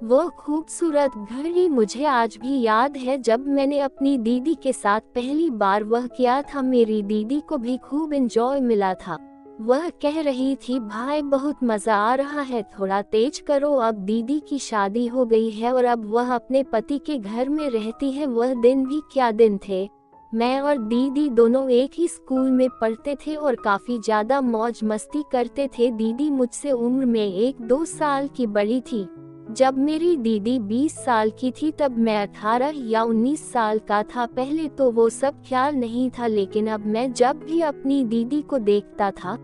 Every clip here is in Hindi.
वो खूबसूरत घड़ी मुझे आज भी याद है जब मैंने अपनी दीदी के साथ पहली बार वह किया था। मेरी दीदी को भी खूब एंजॉय मिला था। वह कह रही थी, भाई बहुत मजा आ रहा है, थोड़ा तेज करो। अब दीदी की शादी हो गई है और अब वह अपने पति के घर में रहती है। वह दिन भी क्या दिन थे। मैं और दीदी दोनों एक ही स्कूल में पढ़ते थे और काफी ज्यादा मौज मस्ती करते थे। दीदी मुझसे उम्र में 1-2 साल की बड़ी थी। जब मेरी दीदी 20 साल की थी तब मैं 18 या 19 साल का था। पहले तो वो सब ख्याल नहीं था, लेकिन अब मैं जब भी अपनी दीदी को देखता था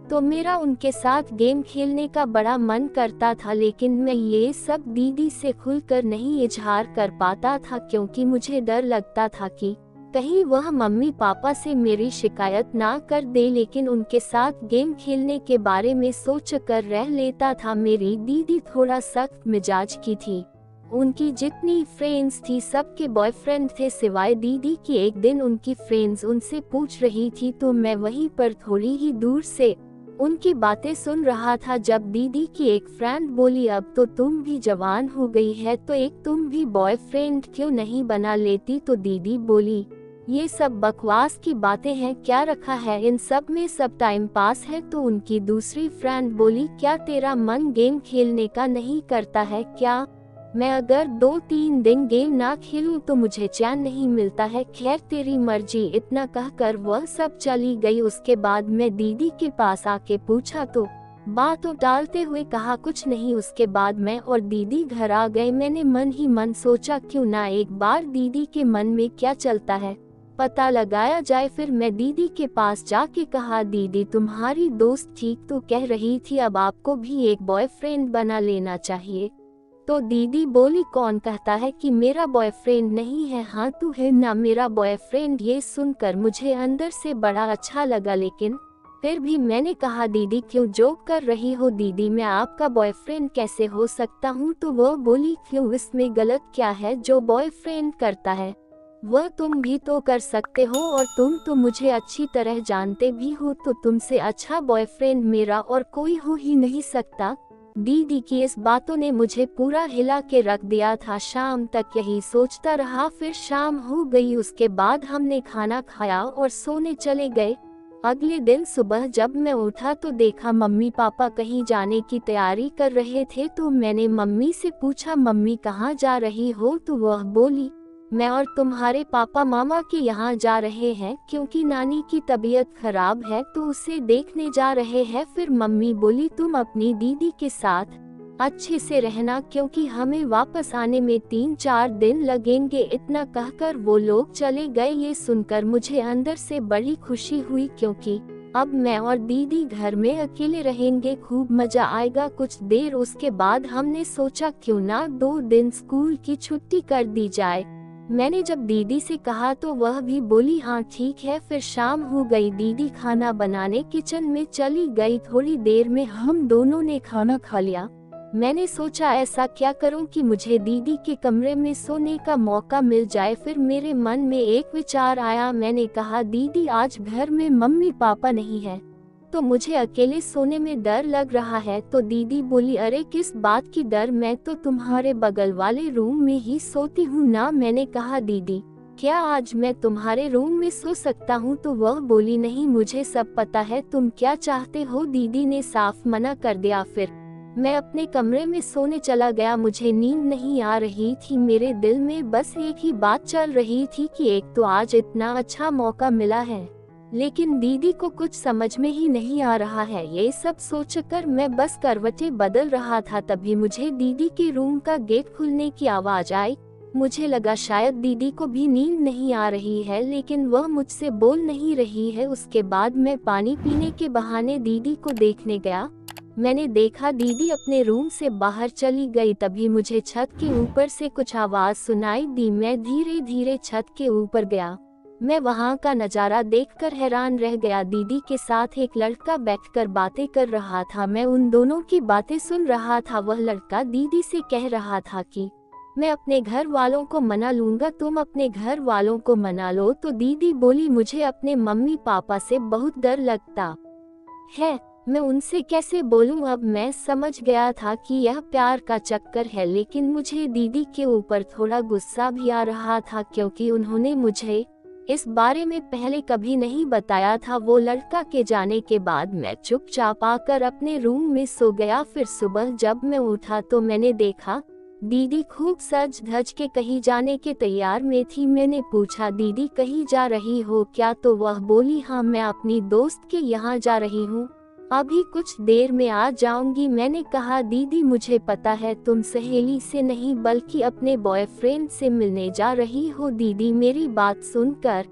तो मेरा उनके साथ गेम खेलने का बड़ा मन करता था। लेकिन मैं ये सब दीदी से खुलकर नहीं इजहार कर पाता था, क्योंकि मुझे डर लगता था कि कहीं वह मम्मी पापा से मेरी शिकायत ना कर दे। लेकिन उनके साथ गेम खेलने के बारे में सोच कर रह लेता था। मेरी दीदी थोड़ा सख्त मिजाज की थी। उनकी जितनी फ्रेंड्स थी सबके बॉयफ्रेंड थे सिवाय दीदी की। एक दिन उनकी फ्रेंड्स उनसे पूछ रही थी तो मैं वहीं पर थोड़ी ही दूर से उनकी बातें सुन रहा था, जब दीदी की एक फ्रेंड बोली, अब तो तुम भी जवान हो गई है तो एक तुम भी बॉयफ्रेंड क्यों नहीं बना लेती। तो दीदी बोली, ये सब बकवास की बातें हैं, क्या रखा है इन सब में, सब टाइम पास है। तो उनकी दूसरी फ्रेंड बोली, क्या तेरा मन गेम खेलने का नहीं करता है क्या? मैं अगर 2-3 दिन गेम ना खेलूं तो मुझे चैन नहीं मिलता है। खैर तेरी मर्जी। इतना कहकर वह सब चली गई। उसके बाद मैं दीदी के पास आके पूछा तो बातों टालते हुए कहा, कुछ नहीं। उसके बाद मैं और दीदी घर आ गए। मैंने मन ही मन सोचा, क्यों ना एक बार दीदी के मन में क्या चलता है पता लगाया जाए। फिर मैं दीदी के पास जाके कहा, दीदी तुम्हारी दोस्त ठीक तो कह रही थी, अब आपको भी एक बॉयफ्रेंड बना लेना चाहिए। तो दीदी बोली, कौन कहता है कि मेरा बॉयफ्रेंड नहीं है? हाँ तू है ना मेरा बॉयफ्रेंड। ये सुनकर मुझे अंदर से बड़ा अच्छा लगा, लेकिन फिर भी मैंने कहा, दीदी क्यों जोक कर रही हो? दीदी मैं आपका बॉयफ्रेंड कैसे हो सकता हूँ? तो वो बोली, क्यों, इसमें गलत क्या है? जो बॉयफ्रेंड करता है वह तुम भी तो कर सकते हो, और तुम तो मुझे अच्छी तरह जानते भी हो, तो तुमसे अच्छा बॉयफ्रेंड मेरा और कोई हो ही नहीं सकता। दीदी की इस बातों ने मुझे पूरा हिला के रख दिया था। शाम तक यही सोचता रहा। फिर शाम हो गई। उसके बाद हमने खाना खाया और सोने चले गए। अगले दिन सुबह जब मैं उठा तो देखा मम्मी पापा कहीं जाने की तैयारी कर रहे थे। तो मैंने मम्मी से पूछा, मम्मी कहाँ जा रही हो? तो वह बोली, मैं और तुम्हारे पापा मामा के यहाँ जा रहे हैं, क्योंकि नानी की तबीयत खराब है तो उसे देखने जा रहे हैं। फिर मम्मी बोली, तुम अपनी दीदी के साथ अच्छे से रहना, क्योंकि हमें वापस आने में 3-4 दिन लगेंगे। इतना कहकर वो लोग चले गए। ये सुनकर मुझे अंदर से बड़ी खुशी हुई, क्योंकि अब मैं और दीदी घर में अकेले रहेंगे, खूब मजा आएगा। कुछ देर उसके बाद हमने सोचा, क्यों ना 2 दिन स्कूल की छुट्टी कर दी जाए। मैंने जब दीदी से कहा तो वह भी बोली, हाँ ठीक है। फिर शाम हो गई। दीदी खाना बनाने किचन में चली गई। थोड़ी देर में हम दोनों ने खाना खा लिया। मैंने सोचा ऐसा क्या करूं कि मुझे दीदी के कमरे में सोने का मौका मिल जाए। फिर मेरे मन में एक विचार आया। मैंने कहा, दीदी आज घर में मम्मी पापा नहीं है तो मुझे अकेले सोने में डर लग रहा है। तो दीदी बोली, अरे किस बात की डर, मैं तो तुम्हारे बगल वाले रूम में ही सोती हूँ ना। मैंने कहा, दीदी क्या आज मैं तुम्हारे रूम में सो सकता हूँ? तो वह बोली, नहीं मुझे सब पता है, तुम क्या चाहते हो। दीदी ने साफ मना कर दिया। फिर मैं अपने कमरे में सोने चला गया। मुझे नींद नहीं आ रही थी। मेरे दिल में बस एक ही बात चल रही थी कि एक तो आज इतना अच्छा मौका मिला है, लेकिन दीदी को कुछ समझ में ही नहीं आ रहा है। ये सब सोचकर मैं बस करवटें बदल रहा था। तभी मुझे दीदी के रूम का गेट खुलने की आवाज आई। मुझे लगा शायद दीदी को भी नींद नहीं आ रही है, लेकिन वह मुझसे बोल नहीं रही है। उसके बाद मैं पानी पीने के बहाने दीदी को देखने गया। मैंने देखा दीदी अपने रूम से बाहर चली गई। तभी मुझे छत के ऊपर से कुछ आवाज सुनाई दी। मैं धीरे धीरे छत के ऊपर गया। मैं वहां का नजारा देखकर हैरान रह गया। दीदी के साथ एक लड़का बैठकर बातें कर रहा था। मैं उन दोनों की बातें सुन रहा था। वह लड़का दीदी से कह रहा था कि मैं अपने घर वालों को मना लूंगा, तुम अपने घर वालों को मना लो। तो दीदी बोली, मुझे अपने मम्मी पापा से बहुत डर लगता है, मैं उनसे कैसे बोलूं। अब मैं समझ गया था कि यह प्यार का चक्कर है, लेकिन मुझे दीदी के ऊपर थोड़ा गुस्सा भी आ रहा था क्योंकि उन्होंने मुझे इस बारे में पहले कभी नहीं बताया था। वो लड़का के जाने के बाद मैं चुपचाप आकर अपने रूम में सो गया। फिर सुबह जब मैं उठा तो मैंने देखा दीदी खूब सज धज के कहीं जाने के तैयार में थी। मैंने पूछा, दीदी कहीं जा रही हो क्या? तो वह बोली, हाँ मैं अपनी दोस्त के यहाँ जा रही हूँ, अभी कुछ देर में आ जाऊंगी। मैंने कहा, दीदी मुझे पता है तुम सहेली से नहीं बल्कि अपने बॉयफ्रेंड से मिलने जा रही हो। दीदी मेरी बात सुनकर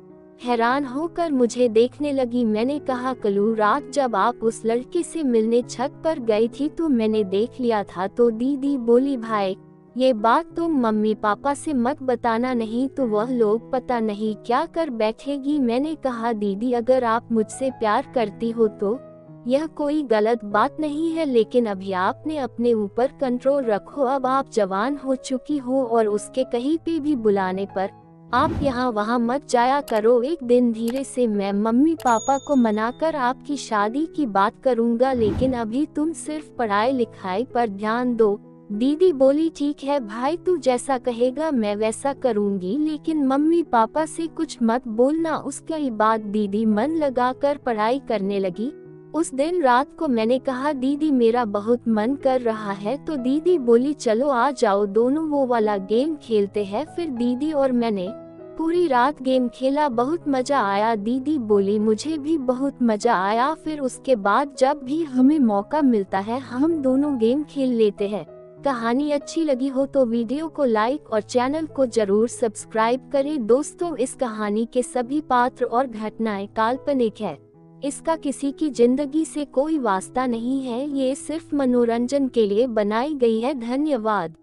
हैरान होकर मुझे देखने लगी। मैंने कहा, कल रात जब आप उस लड़के से मिलने छत पर गई थी तो मैंने देख लिया था। तो दीदी बोली, भाई ये बात तुम मम्मी पापा से मत बताना, नहीं तो वह लोग पता नहीं क्या कर बैठेगी। मैंने कहा, दीदी अगर आप मुझसे प्यार करती हो तो यह कोई गलत बात नहीं है, लेकिन अभी आपने अपने ऊपर कंट्रोल रखो। अब आप जवान हो चुकी हो और उसके कहीं पे भी बुलाने पर आप यहाँ वहाँ मत जाया करो। एक दिन धीरे से मैं मम्मी पापा को मनाकर आपकी शादी की बात करूँगा, लेकिन अभी तुम सिर्फ पढ़ाई लिखाई पर ध्यान दो। दीदी बोली, ठीक है भाई, तू जैसा कहेगा मैं वैसा करूँगी, लेकिन मम्मी पापा से कुछ मत बोलना। उसके बाद दीदी मन लगाकर पढ़ाई करने लगी। उस दिन रात को मैंने कहा, दीदी मेरा बहुत मन कर रहा है। तो दीदी बोली, चलो आ जाओ दोनों वो वाला गेम खेलते हैं। फिर दीदी और मैंने पूरी रात गेम खेला, बहुत मजा आया। दीदी बोली, मुझे भी बहुत मजा आया। फिर उसके बाद जब भी हमें मौका मिलता है हम दोनों गेम खेल लेते हैं। कहानी अच्छी लगी हो तो वीडियो को लाइक और चैनल को जरूर सब्सक्राइब करें। दोस्तों इस कहानी के सभी पात्र और घटनाएं काल्पनिक है, इसका किसी की जिंदगी से कोई वास्ता नहीं है, ये सिर्फ मनोरंजन के लिए बनाई गई है। धन्यवाद।